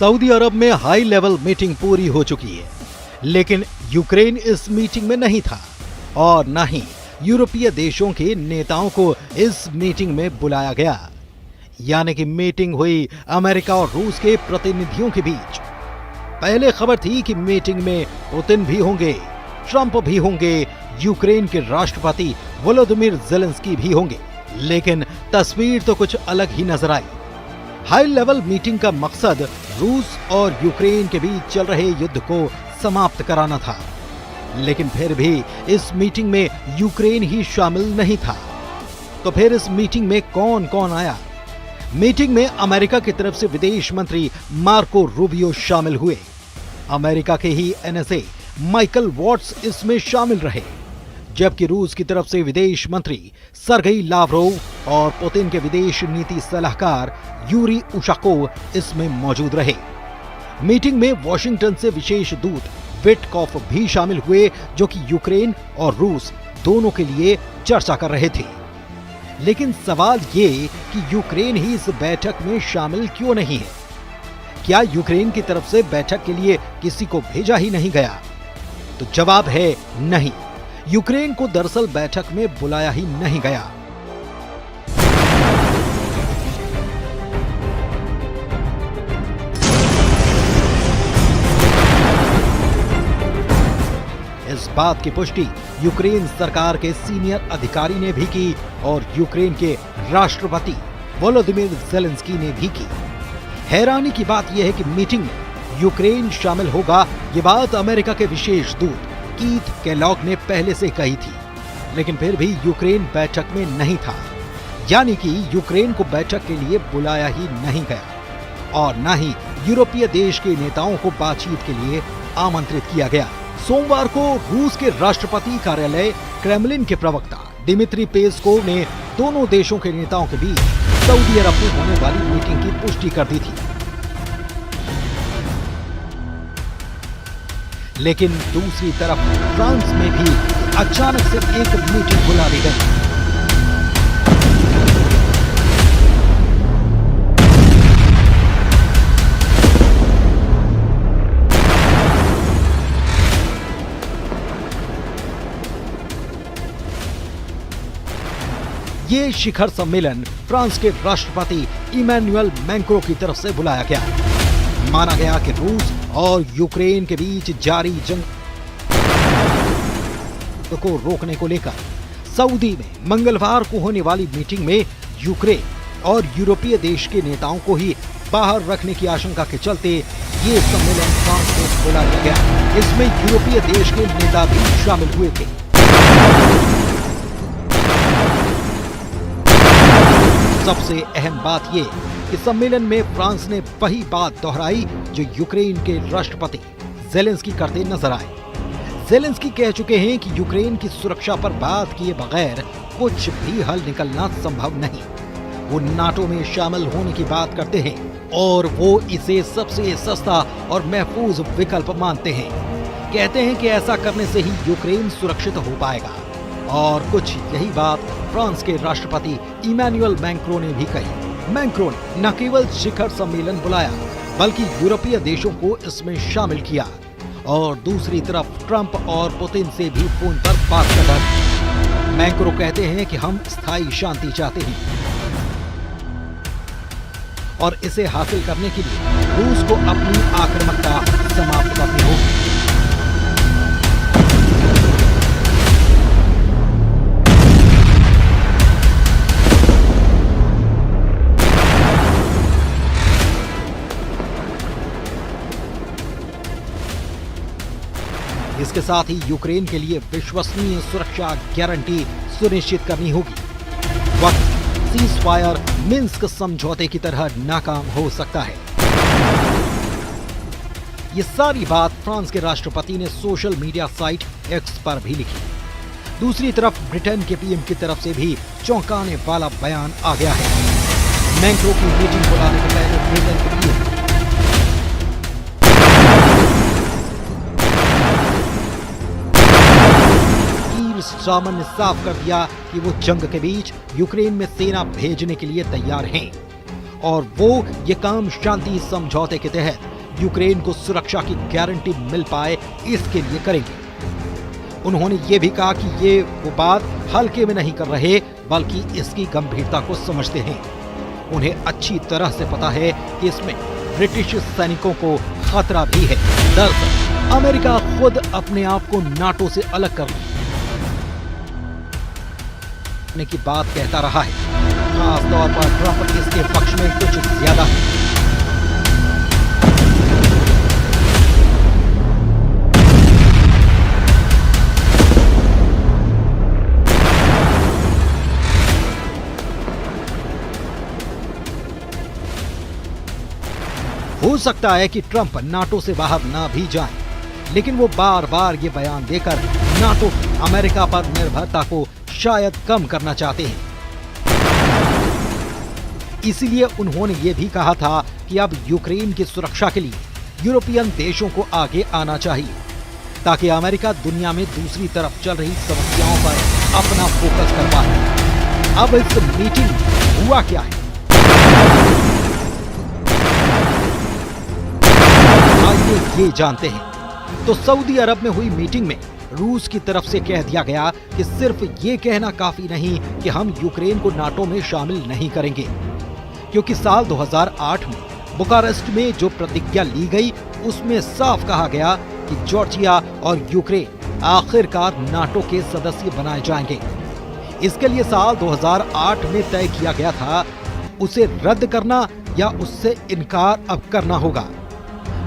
Saudi अरब में high level meeting पूरी हो चुकी है, लेकिन यूक्रेन इस मीटिंग में नहीं था और न ही यूरोपीय देशों के नेताओं को इस मीटिंग में बुलाया गया। यानी कि मीटिंग हुई अमेरिका और रूस के प्रतिनिधियों के बीच। पहले खबर थी कि मीटिंग में पुतिन भी होंगे, ट्रंप भी होंगे, यूक्रेन के राष्ट्रपति वोलोदिमीर ज़ेलेंस्की भी होंगे, लेकिन तस्वीर तो कुछ अलग ही नजर आई। हाई लेवल मीटिंग का मकसद रूस और यूक्रेन के बीच चल रहे युद्ध को समाप्त कराना था, लेकिन फिर भी इस मीटिंग में यूक्रेन ही शामिल नहीं था। तो फिर इस मीटिंग में कौन कौन आया? मीटिंग में अमेरिका की तरफ से विदेश मंत्री मार्को रूबियो शामिल हुए। अमेरिका के ही एनएसए माइकल वॉट्स इसमें शामिल रहे, जबकि रूस की तरफ से विदेश मंत्री सर्गेई लावरोव और पुतिन के विदेश नीति सलाहकार यूरी उशाकोव इसमें मौजूद रहे। मीटिंग में वॉशिंगटन से विशेष दूत विटकॉफ भी शामिल हुए, जो कि यूक्रेन और रूस दोनों के लिए चर्चा कर रहे थे। लेकिन सवाल ये कि यूक्रेन ही इस बैठक में शामिल क्यों नहीं है? क्या यूक्रेन की तरफ से बैठक के लिए किसी को भेजा ही नहीं गया? तो जवाब है नहीं, यूक्रेन को दरअसल बैठक में बुलाया ही नहीं गया। इस बात की पुष्टि यूक्रेन सरकार के सीनियर अधिकारी ने भी की और यूक्रेन के राष्ट्रपति वोलोदिमीर ज़ेलेंस्की ने भी की। हैरानी की बात यह है कि मीटिंग में यूक्रेन शामिल होगा, ये बात अमेरिका के विशेष दूत कीथ केलॉग ने पहले से कही थी, लेकिन फिर भी यूक्रेन बैठक में नहीं था। यानी कि यूक्रेन को बैठक के लिए बुलाया ही नहीं गया और न ही यूरोपीय देश के नेताओं को बातचीत के लिए आमंत्रित किया गया। सोमवार को रूस के राष्ट्रपति कार्यालय क्रेमलिन के प्रवक्ता दिमित्री पेस्कोव ने दोनों देशों के नेताओं के बीच सऊदी अरब में होने वाली मीटिंग की पुष्टि कर दी थी। लेकिन दूसरी तरफ फ्रांस में भी अचानक से एक मीटिंग बुला दी गई। ये शिखर सम्मेलन फ्रांस के राष्ट्रपति इमैनुअल मैक्रों की तरफ से बुलाया गया। माना गया कि रूस और यूक्रेन के बीच जारी जंग को रोकने को लेकर सऊदी में मंगलवार को होने वाली मीटिंग में यूक्रेन और यूरोपीय देश के नेताओं को ही बाहर रखने की आशंका के चलते ये सम्मेलन फ्रांस में बुलाया गया। इसमें यूरोपीय देश के नेता भी शामिल हुए थे। सबसे अहम बात यह कि सम्मेलन में फ्रांस ने वही बात दोहराई जो यूक्रेन के राष्ट्रपति ज़ेलेंस्की करते नजर आए। ज़ेलेंस्की कह चुके हैं कि यूक्रेन की सुरक्षा पर बात किए बगैर कुछ भी हल निकलना संभव नहीं। वो नाटो में शामिल होने की बात करते हैं और वो इसे सबसे सस्ता और महफूज विकल्प मानते हैं। कहते हैं कि ऐसा करने से ही यूक्रेन सुरक्षित हो पाएगा। और कुछ यही बात फ्रांस के राष्ट्रपति इमैनुअल मैक्रों ने भी कही। मैक्रों ने न केवल शिखर सम्मेलन बुलाया, बल्कि यूरोपीय देशों को इसमें शामिल किया और दूसरी तरफ ट्रंप और पुतिन से भी फोन पर बात कर रहे। मैक्रों कहते हैं कि हम स्थायी शांति चाहते हैं और इसे हासिल करने के लिए रूस को अपनी आक्रामकता समाप्त करनी होगी। इसके साथ ही यूक्रेन के लिए विश्वसनीय सुरक्षा गारंटी सुनिश्चित करनी होगी। वक्त सीज़फायर मिन्स्क समझौते की तरह नाकाम हो सकता है। ये सारी बात फ्रांस के राष्ट्रपति ने सोशल मीडिया साइट एक्स पर भी लिखी। दूसरी तरफ ब्रिटेन के पीएम की तरफ से भी चौंकाने वाला बयान आ गया है। मैक्रों की मीटिंग बुलाने के पहले ब्रिटेन के पीएम स्टारमर ने साफ कर दिया कि वो जंग के बीच यूक्रेन में सेना भेजने के लिए तैयार हैं और वो ये काम शांति समझौते के तहत यूक्रेन को सुरक्षा की गारंटी मिल पाए, इसके लिए करेंगे। उन्होंने ये भी कहा कि ये वो बात हल्के में नहीं कर रहे, बल्कि इसकी गंभीरता को समझते हैं। उन्हें अच्छी तरह से पता है कि इसमें ब्रिटिश सैनिकों को खतरा भी है। दरअसल अमेरिका खुद अपने आप को नाटो से अलग करने की बात कहता रहा है। खास तौर पर ट्रंप इसके पक्ष में कुछ ज्यादा है। हो सकता है कि ट्रंप नाटो से बाहर ना भी जाएं, लेकिन वो बार बार ये बयान देकर नाटो की अमेरिका पर निर्भरता को शायद कम करना चाहते हैं। इसीलिए उन्होंने ये भी कहा था कि अब यूक्रेन की सुरक्षा के लिए यूरोपियन देशों को आगे आना चाहिए, ताकि अमेरिका दुनिया में दूसरी तरफ चल रही समस्याओं पर अपना फोकस कर पाए। अब इस मीटिंग में हुआ क्या है, ये जानते हैं। तो सऊदी अरब में हुई मीटिंग में रूस की तरफ से कह दिया गया कि सिर्फ ये कहना काफी नहीं कि हम यूक्रेन को नाटो में शामिल नहीं करेंगे, क्योंकि साल 2008 में बुखारेस्ट में जो प्रतिज्ञा ली गई उसमें साफ कहा गया कि जॉर्जिया और यूक्रेन आखिरकार नाटो के सदस्य बनाए जाएंगे। इसके लिए साल 2008 में तय किया गया था, उसे रद्द करना या उससे इनकार अब करना होगा।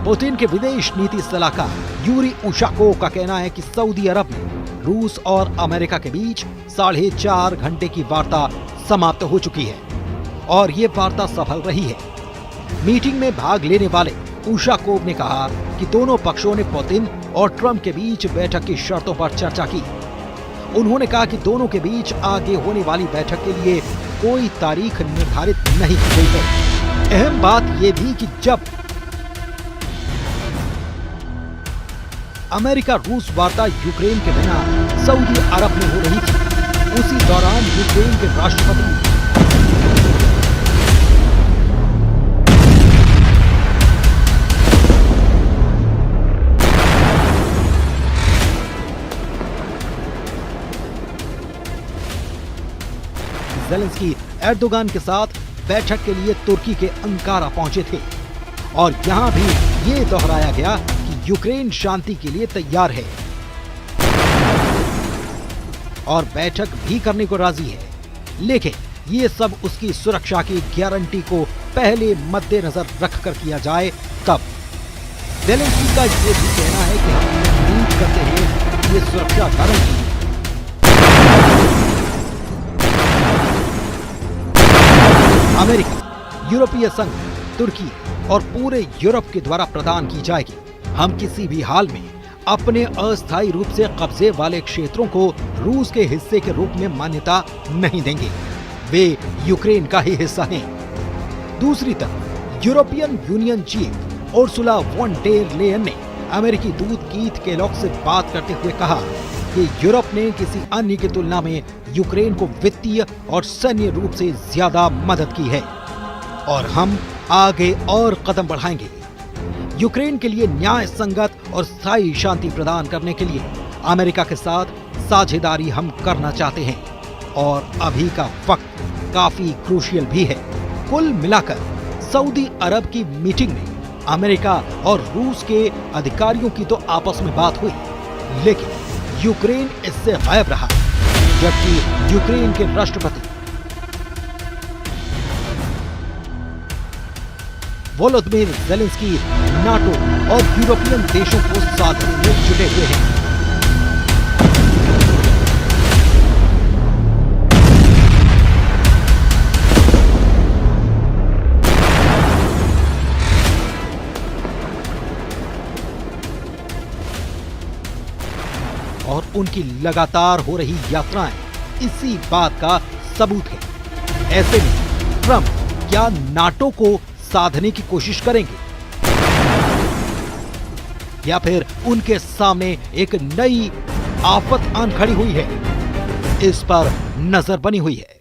पुतिन के विदेश नीति सलाहकार यूरी उशाकोव का कहना है कि सऊदी अरब में रूस और अमेरिका के बीच 4.5 घंटे की वार्ता समाप्त हो चुकी है और ये वार्ता सफल रही है। मीटिंग में भाग लेने वाले उशाकोव ने कहा कि दोनों पक्षों ने पुतिन और ट्रंप के बीच बैठक की शर्तों पर चर्चा की। उन्होंने कहा कि दोनों के बीच आगे होने वाली बैठक के लिए कोई तारीख निर्धारित नहीं की गई है। अहम बात यह भी कि जब अमेरिका रूस वार्ता यूक्रेन के बिना सऊदी अरब में हो रही थी, उसी दौरान यूक्रेन के राष्ट्रपति ज़ेलेंस्की एर्दोगान के साथ बैठक के लिए तुर्की के अंकारा पहुंचे थे और यहां भी ये दोहराया गया कि यूक्रेन शांति के लिए तैयार है और बैठक भी करने को राजी है, लेकिन ये सब उसकी सुरक्षा की गारंटी को पहले मद्देनजर रखकर किया जाए तब। ज़ेलेंस्की का ये भी कहना है कि हम उम्मीद करते हैं कि ये सुरक्षा गारंटी अमेरिका, यूरोपीय संघ, तुर्की और पूरे यूरोप के द्वारा प्रदान की जाएगी। हम किसी भी हाल में अपने अस्थायी रूप से कब्जे वाले क्षेत्रों को रूस के हिस्से के रूप में मान्यता नहीं देंगे, वे यूक्रेन का ही हिस्सा हैं। दूसरी तरफ European Union chief Ursula von der Leyen ने अमेरिकी दूत कीथ केलॉग से बात करते हुए कहा कि यूरोप ने किसी अन्य की तुलना में यूक्रेन को वित्तीय और सैन्य रूप से ज्यादा मदद की है और हम आगे और कदम बढ़ाएंगे। यूक्रेन के लिए न्याय संगत और स्थायी शांति प्रदान करने के लिए अमेरिका के साथ साझेदारी हम करना चाहते हैं और अभी का वक्त काफी क्रूशियल भी है। कुल मिलाकर सऊदी अरब की मीटिंग में अमेरिका और रूस के अधिकारियों की तो आपस में बात हुई, लेकिन यूक्रेन इससे गायब रहा, जबकि यूक्रेन के राष्ट्रपति वोलोदिमीर ज़ेलेंस्की नाटो और यूरोपियन देशों को साथ में जुटे हुए हैं। और उनकी लगातार हो रही यात्राएं इसी बात का सबूत है। ऐसे में ट्रंप क्या नाटो को साधने की कोशिश करेंगे या फिर उनके सामने एक नई आफत आन खड़ी हुई है, इस पर नजर बनी हुई है।